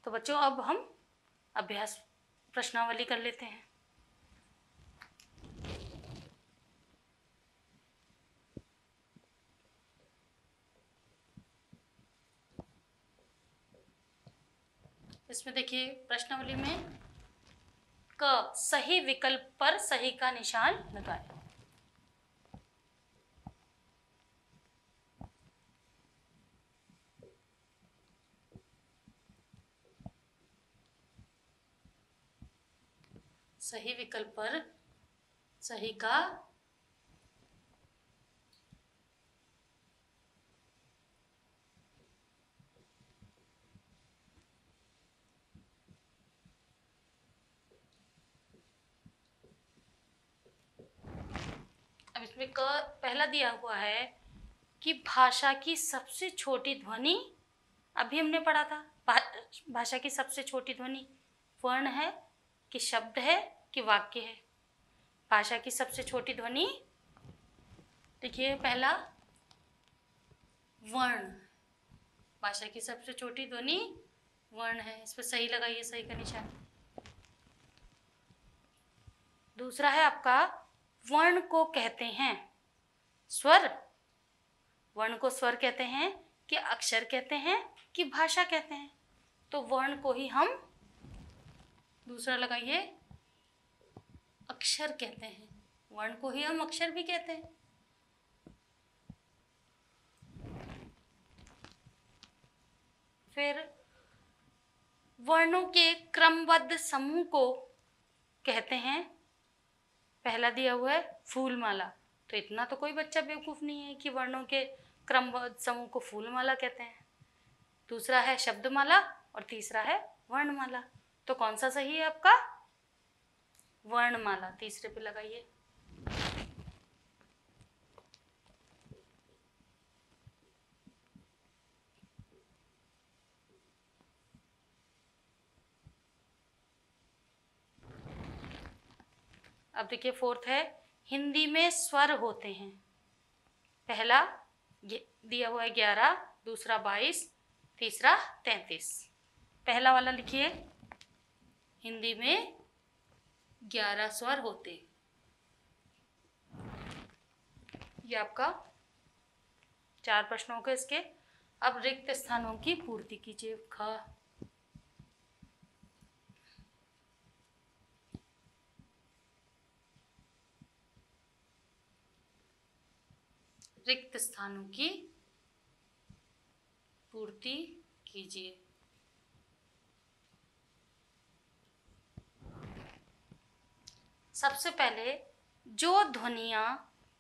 तो बच्चों अब हम अभ्यास प्रश्नावली कर लेते हैं। इसमें देखिए प्रश्नावली में क सही विकल्प पर सही का निशान लगाएं। सही विकल्प पर सही का अब इसमें क पहला दिया हुआ है कि भाषा की सबसे छोटी ध्वनि, अभी हमने पढ़ा था भाषा की सबसे छोटी ध्वनि वर्ण है कि शब्द है कि वाक्य है। भाषा की सबसे छोटी ध्वनि देखिए पहला वर्ण, भाषा की सबसे छोटी ध्वनि वर्ण है, इस पर सही लगाइए, सही का निशान। दूसरा है आपका वर्ण को कहते हैं स्वर, वर्ण को स्वर कहते हैं कि अक्षर कहते हैं कि भाषा कहते हैं, तो वर्ण को ही हम दूसरा लगाइए अक्षर कहते हैं, वर्ण को ही हम अक्षर भी कहते हैं। फिर वर्णों के क्रमबद्ध समूह को कहते हैं, पहला दिया हुआ है फूलमाला, तो इतना तो कोई बच्चा बेवकूफ नहीं है कि वर्णों के क्रमबद्ध समूह को फूलमाला कहते हैं। दूसरा है शब्दमाला और तीसरा है वर्णमाला, तो कौन सा सही है आपका? वर्णमाला, तीसरे पे लगाइए। अब देखिए फोर्थ है हिंदी में स्वर होते हैं, पहला दिया हुआ है 11, दूसरा 22, तीसरा 33। पहला वाला लिखिए हिंदी में 11 स्वर होते, ये आपका 4 प्रश्नों के इसके। अब रिक्त स्थानों की पूर्ति कीजिए। ख रिक्त स्थानों की पूर्ति कीजिए। सबसे पहले जो ध्वनियां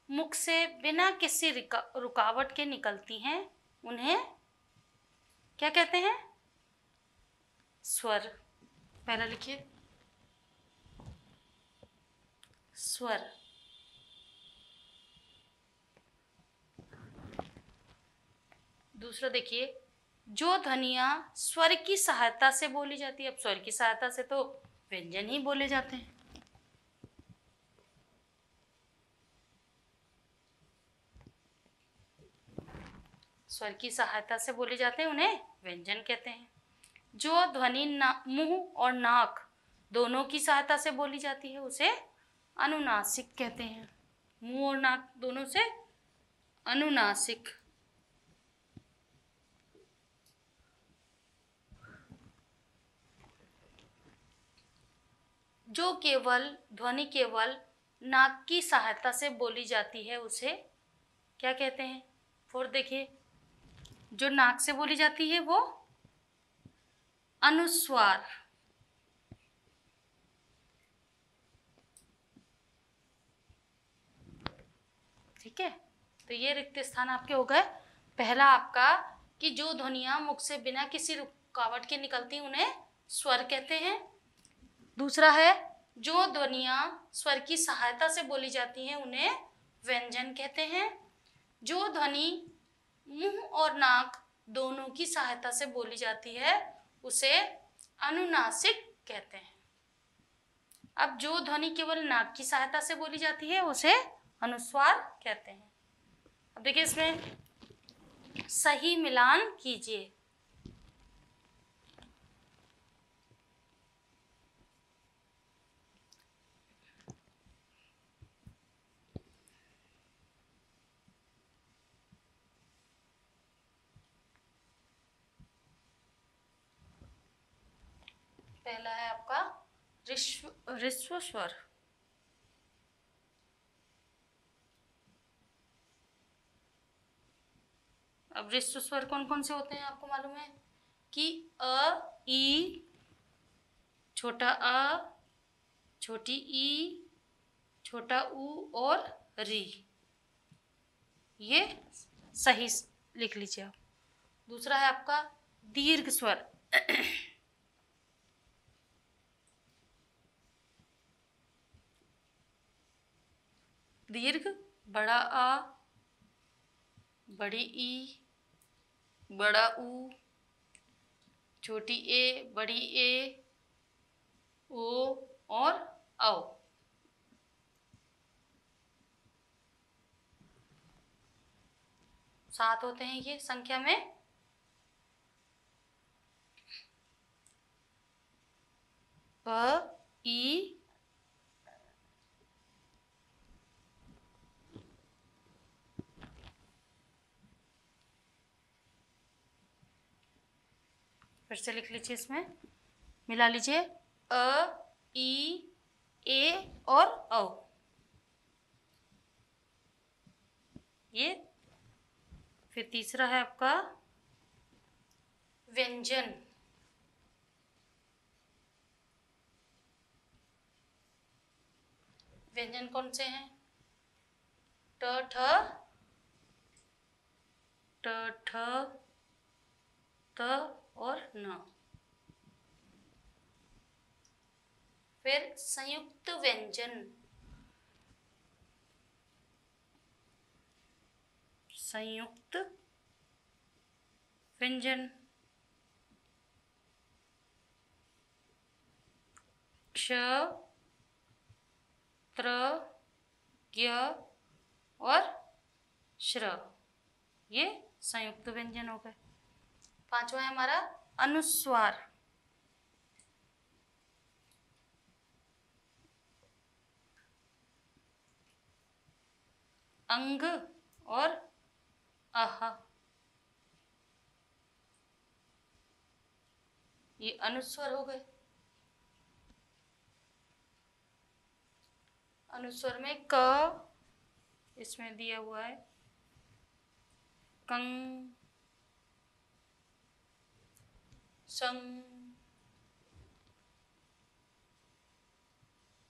मुख से बिना किसी रुकावट के निकलती हैं उन्हें क्या कहते हैं? स्वर। पहला लिखिए स्वर। दूसरा देखिए जो ध्वनियां स्वर की सहायता से बोली जाती है, अब स्वर की सहायता से तो व्यंजन ही बोले जाते हैं, स्वर की सहायता से बोले जाते हैं उन्हें व्यंजन कहते हैं। जो ध्वनि मुंह और नाक दोनों की सहायता से बोली जाती है उसे अनुनासिक कहते हैं, मुंह और नाक दोनों से अनुनासिक। जो ध्वनि केवल नाक की सहायता से बोली जाती है उसे क्या कहते हैं? फोर्थ देखिए जो नाक से बोली जाती है वो अनुस्वार। ठीक है, तो ये रिक्त स्थान आपके हो गए। पहला आपका कि जो ध्वनियां मुख से बिना किसी रुकावट के निकलती उन्हें स्वर कहते हैं। दूसरा है जो ध्वनियां स्वर की सहायता से बोली जाती हैं उन्हें व्यंजन कहते हैं। जो ध्वनि मुंह और नाक दोनों की सहायता से बोली जाती है उसे अनुनासिक कहते हैं। अब जो ध्वनि केवल नाक की सहायता से बोली जाती है उसे अनुस्वार कहते हैं। अब देखिए इसमें सही मिलान कीजिए। पहला है आपका ऋस्व स्वर। अब ऋस्व स्वर कौन कौन से होते हैं आपको मालूम है कि अ, ई, छोटा अ, छोटी ई, छोटा ऊ और री। ये सही लिख लीजिए आप। दूसरा है आपका दीर्घ स्वर। दीर्घ, बड़ा आ, बड़ी ई, बड़ा ऊ, छोटी ए, बड़ी ए, ओ और औ। सात होते हैं ये संख्या में। प, ई, फिर से लिख लीजिए, इसमें मिला लीजिए, अ, ई, ए और औ। ये फिर तीसरा है आपका व्यंजन। व्यंजन कौन से हैं? ट, ठ, ट, ठ, त और न। फिर संयुक्त व्यंजन। संयुक्त व्यंजन क्ष, त्र, ज्ञ और श्र। ये संयुक्त व्यंजन हो गए। पांचवा है हमारा अनुस्वार। अंग और अह, ये अनुस्वर हो गए। अनुस्वर में क, इसमें दिया हुआ है कंग, संग,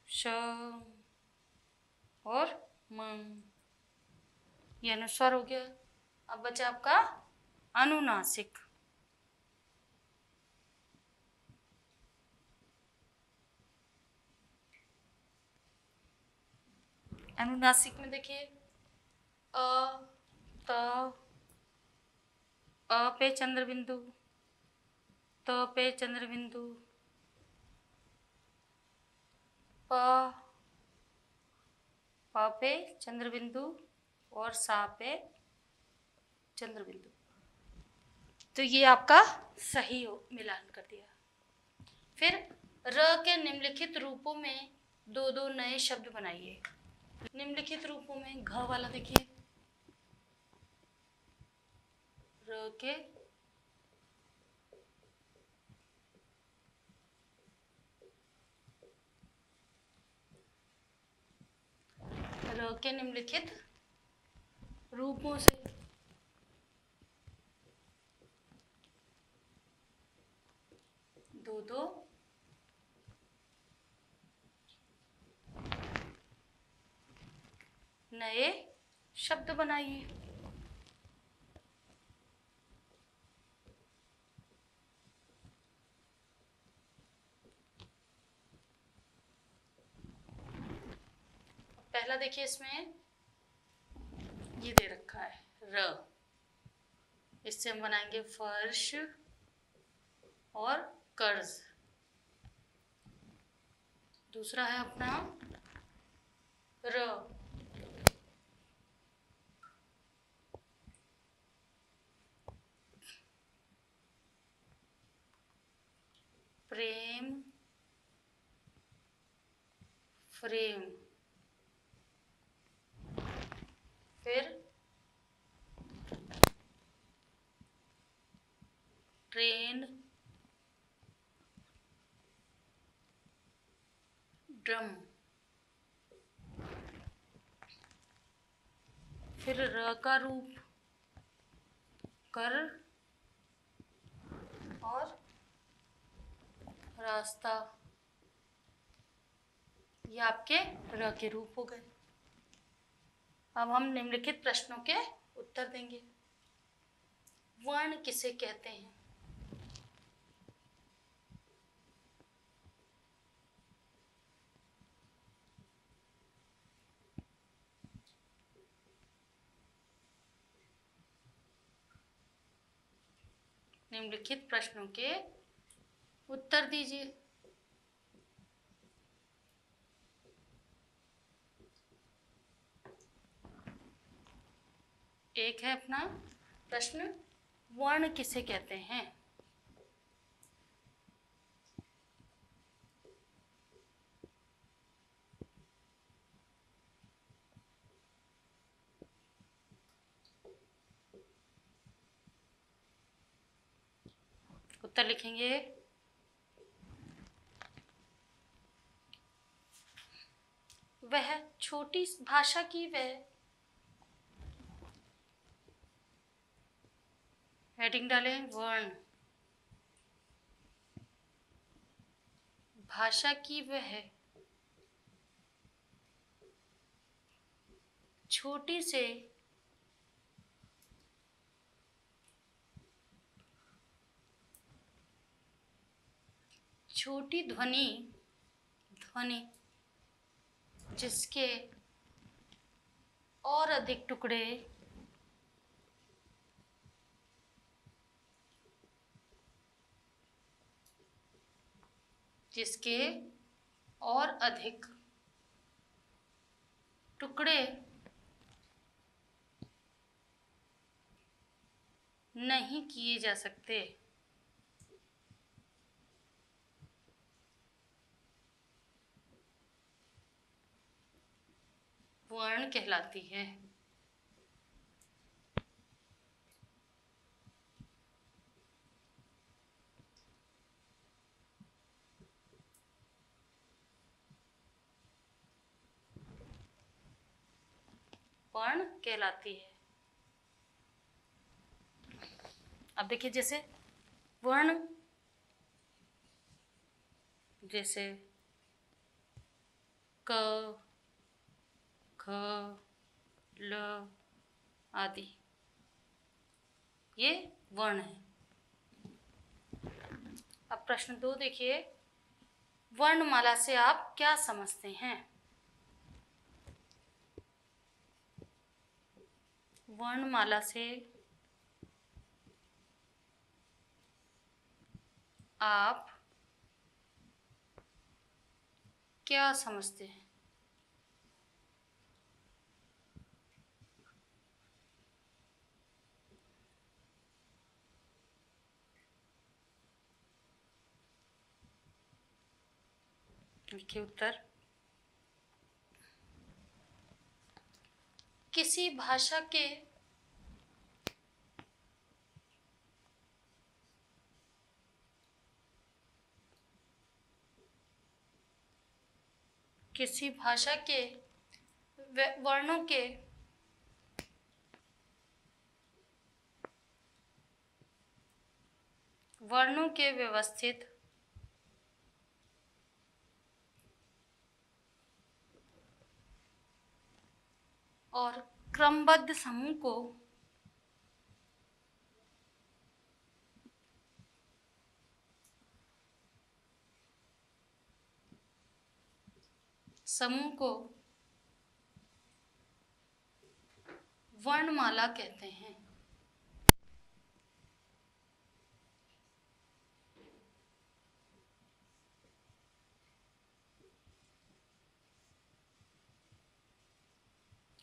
श और मंग। ये अनुस्वर हो गया। अब बचा आपका अनुनासिक। अनुनासिक में देखिए, अ, त, अ पे चंद्र बिंदु, त पे चंद्र बिंदु, प, प पे चंद्र बिंदु और सा पे चंद्र बिंदु। तो ये आपका सही मिलान कर दिया। फिर र के निम्नलिखित रूपों में दो दो नए शब्द बनाइए। निम्नलिखित रूपों में घ वाला देखिए, र के निम्नलिखित रूपों से दो दो नए शब्द बनाइए। पहला देखिए, इसमें ये दे रखा है र, इससे हम बनाएंगे फर्श और कर्ज। दूसरा है अपना र, प्रेम, फ्रेम। फिर ट्रेन, ड्रम। फिर र का रूप कर और रास्ता, ये आपके र के रूप हो गए। अब हम निम्नलिखित प्रश्नों के उत्तर देंगे। वर्ण किसे कहते हैं? निम्नलिखित प्रश्नों के उत्तर दीजिए। एक है अपना प्रश्न, वर्ण किसे कहते हैं? उत्तर लिखेंगे। वह छोटी भाषा की वह, हेडिंग डालें वर्ण, भाषा की वह छोटी से छोटी ध्वनि जिसके और अधिक टुकड़े नहीं किए जा सकते, वर्ण कहलाती है। वर्ण कहलाती है। अब देखिए, जैसे वर्ण, जैसे क, ख, ल आदि, ये वर्ण है। अब प्रश्न 2 देखिए, वर्णमाला से आप क्या समझते हैं? वर्णमाला से आप क्या समझते हैं? लिखिए उत्तर। किसी भाषा के वर्णों के व्यवस्थित और क्रमबद्ध समूह को वर्णमाला कहते हैं।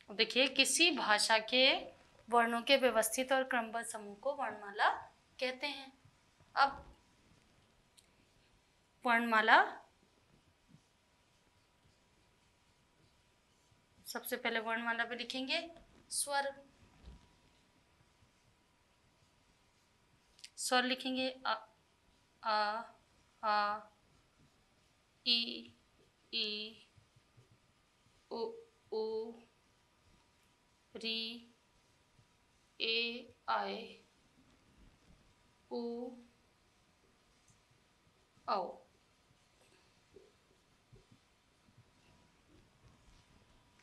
देखिए, किसी भाषा के वर्णों के व्यवस्थित और क्रमबद्ध समूह को वर्णमाला कहते हैं। अब वर्णमाला, सबसे पहले वर्णमाला पे लिखेंगे स्वर। स्वर लिखेंगे अ, आ, इ, ई उ ऊ री ए आई उ औ।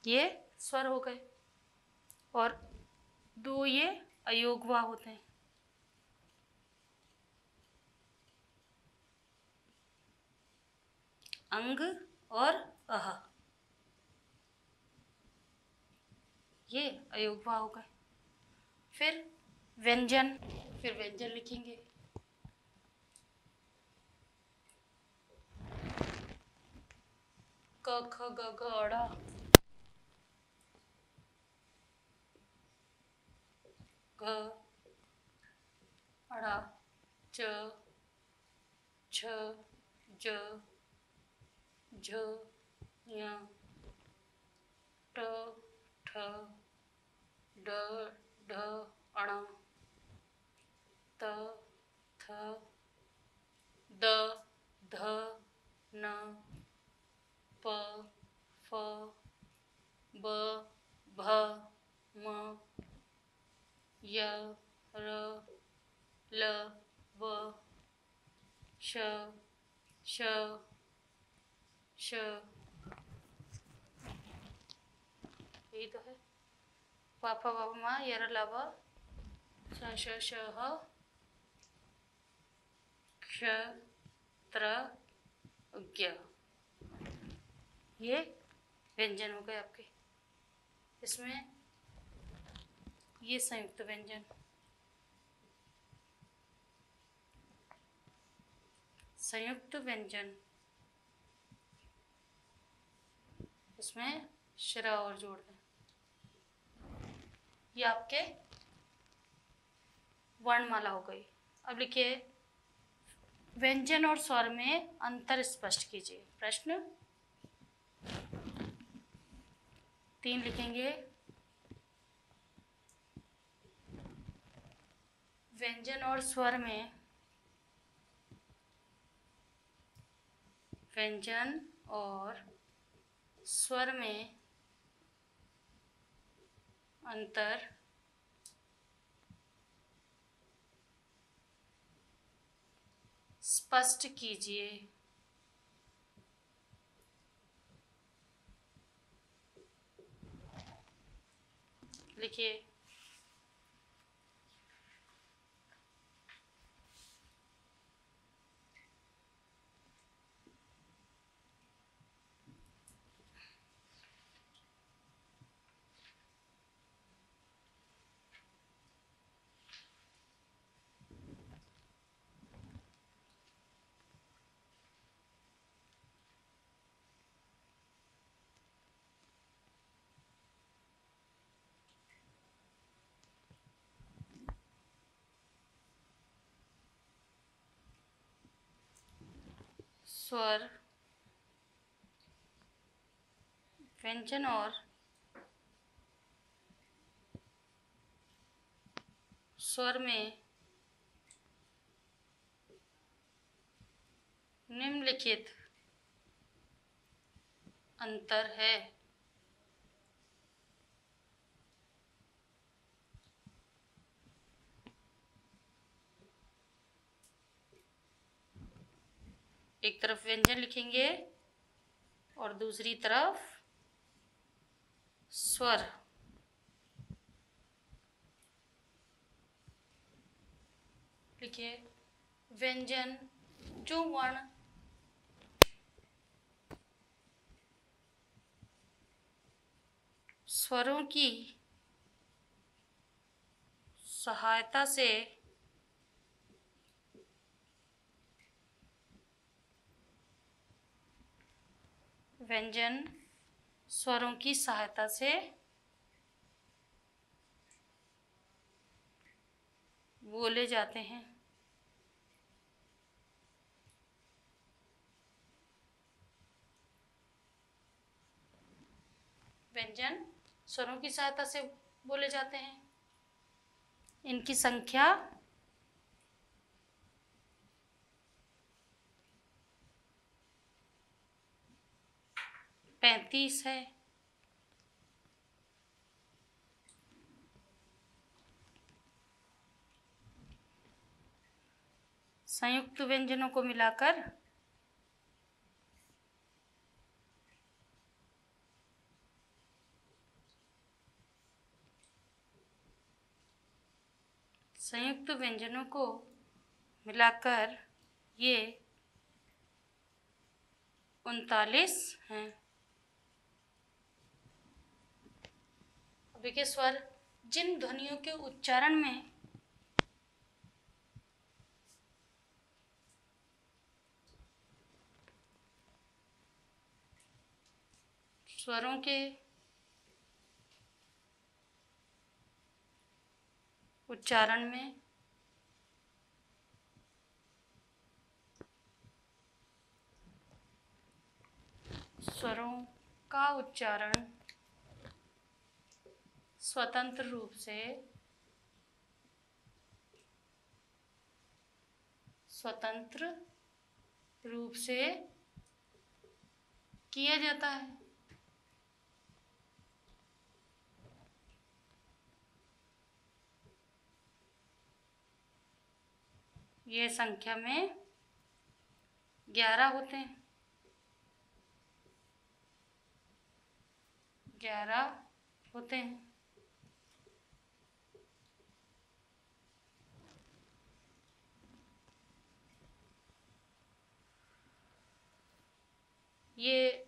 ये स्वर हो गए और दो ये अयोगवा होते हैं। अंग और अह, ये अयोगवा हो गए। फिर व्यंजन, फिर व्यंजन लिखेंगे। क ख ग घ ड़, घ ड़ च छ ज झ ञ ट ठ ड ढ ण त थ द ध न प फ ब भ म य र ल व श श श, यही तो है। प फ ब भ म य र ल व श श श ह क्ष त्र ज्ञ, ये व्यंजन हो गए आपके। इसमें ये संयुक्त व्यंजन, संयुक्त व्यंजन, इसमें श्र और जोड़ दें। ये आपके वर्णमाला हो गई। अब लिखिए, व्यंजन और स्वर में अंतर स्पष्ट कीजिए। प्रश्न 3 लिखेंगे। व्यंजन और स्वर में, व्यंजन और स्वर में अंतर स्पष्ट कीजिए। लिखिए, स्वर, व्यंजन और स्वर में निम्नलिखित अंतर है। एक तरफ व्यंजन लिखेंगे और दूसरी तरफ स्वर। लिखिए, व्यंजन जो वर्ण स्वरों की सहायता से व्यंजन स्वरों की सहायता से बोले जाते हैं। व्यंजन स्वरों की सहायता से बोले जाते हैं। इनकी संख्या 35 है। संयुक्त व्यंजनों को मिलाकर ये 39 हैं। अभी के स्वर जिन ध्वनियों के उच्चारण में स्वरों के उच्चारण में स्वरों का उच्चारण स्वतंत्र रूप से किया जाता है। ये संख्या में 11 होते हैं। 11 होते हैं। ये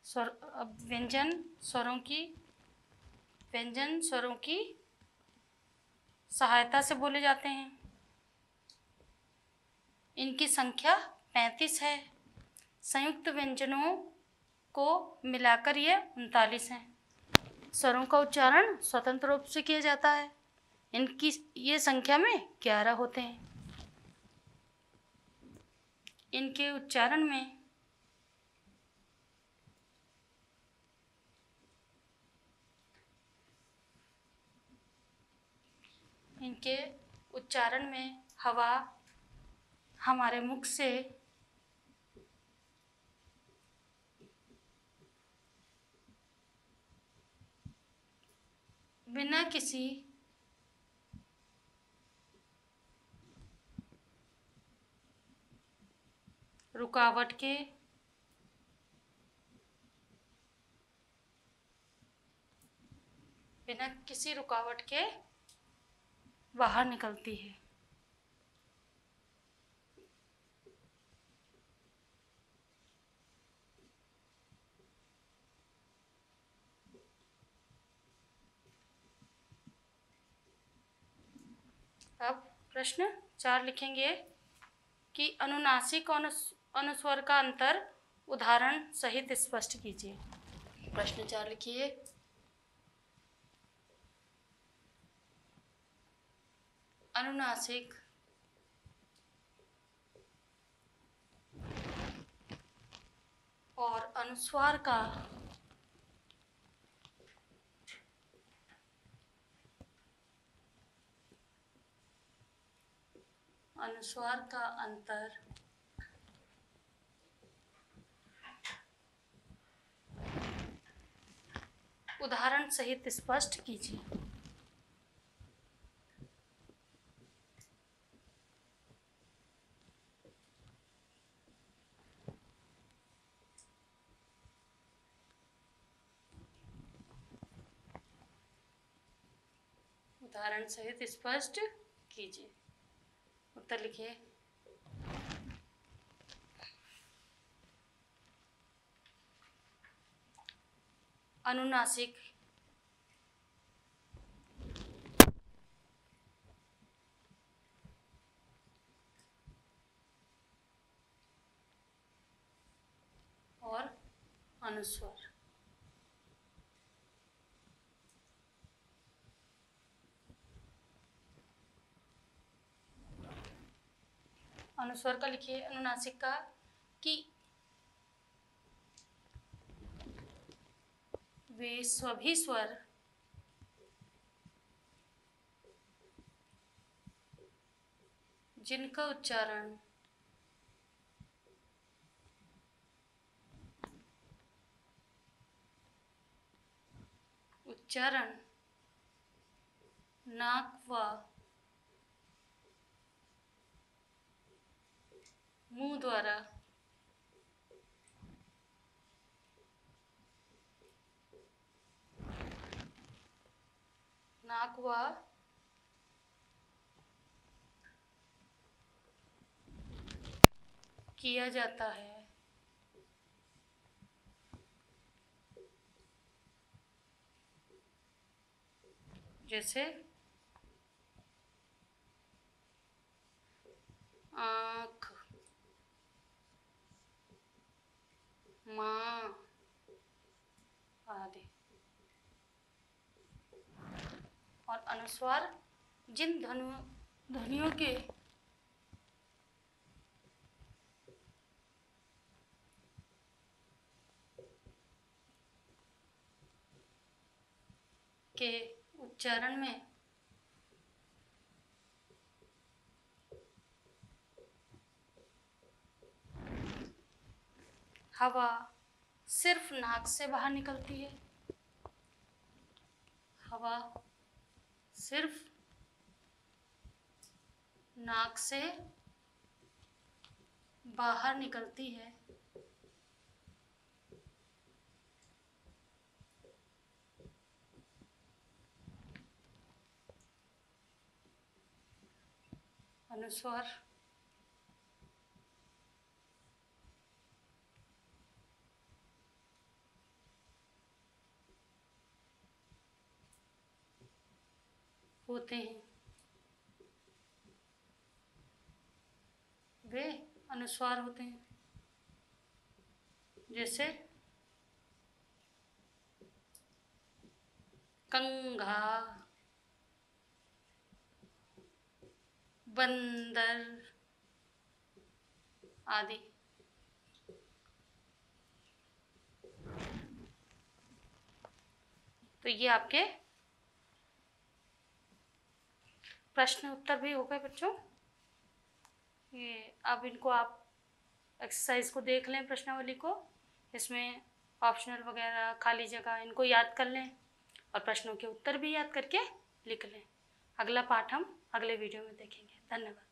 स्वर अब व्यंजन स्वरों की सहायता से बोले जाते हैं। इनकी संख्या 35 है। संयुक्त व्यंजनों को मिलाकर ये 39 हैं। स्वरों का उच्चारण स्वतंत्र रूप से किया जाता है। इनकी ये संख्या में 11 होते हैं। इनके उच्चारण में हवा हमारे मुख से बिना किसी रुकावट के बाहर निकलती है। अब प्रश्न 4 लिखेंगे कि अनुनासिक और अनुस्वर का अंतर उदाहरण सहित स्पष्ट कीजिए। प्रश्न 4 लिखिए। अनुनासिक और अनुस्वार का अंतर उदाहरण सहित स्पष्ट कीजिए। उदाहरण सहित स्पष्ट कीजिए। उत्तर लिखिए। अनुनासिक और अनुस्वर अनुस्वर का लिखिए। अनुनासिक का कि वे सभी स्वर जिनका उच्चारण नाक व मुंह द्वारा किया जाता है। जैसे आँख, माँ आदि। और अनुस्वार जिन ध्वनियों के उच्चारण में हवा सिर्फ नाक से बाहर निकलती है। हवा सिर्फ नाक से बाहर निकलती है। अनुस्वार होते हैं, वे अनुस्वार होते हैं। जैसे कंघा, बंदर आदि। तो ये आपके प्रश्न उत्तर भी हो गए बच्चों। ये अब इनको आप एक्सरसाइज को देख लें, प्रश्नावली को। इसमें ऑप्शनल वगैरह खाली जगह इनको याद कर लें और प्रश्नों के उत्तर भी याद करके लिख लें। अगला पाठ हम अगले वीडियो में देखेंगे। धन्यवाद।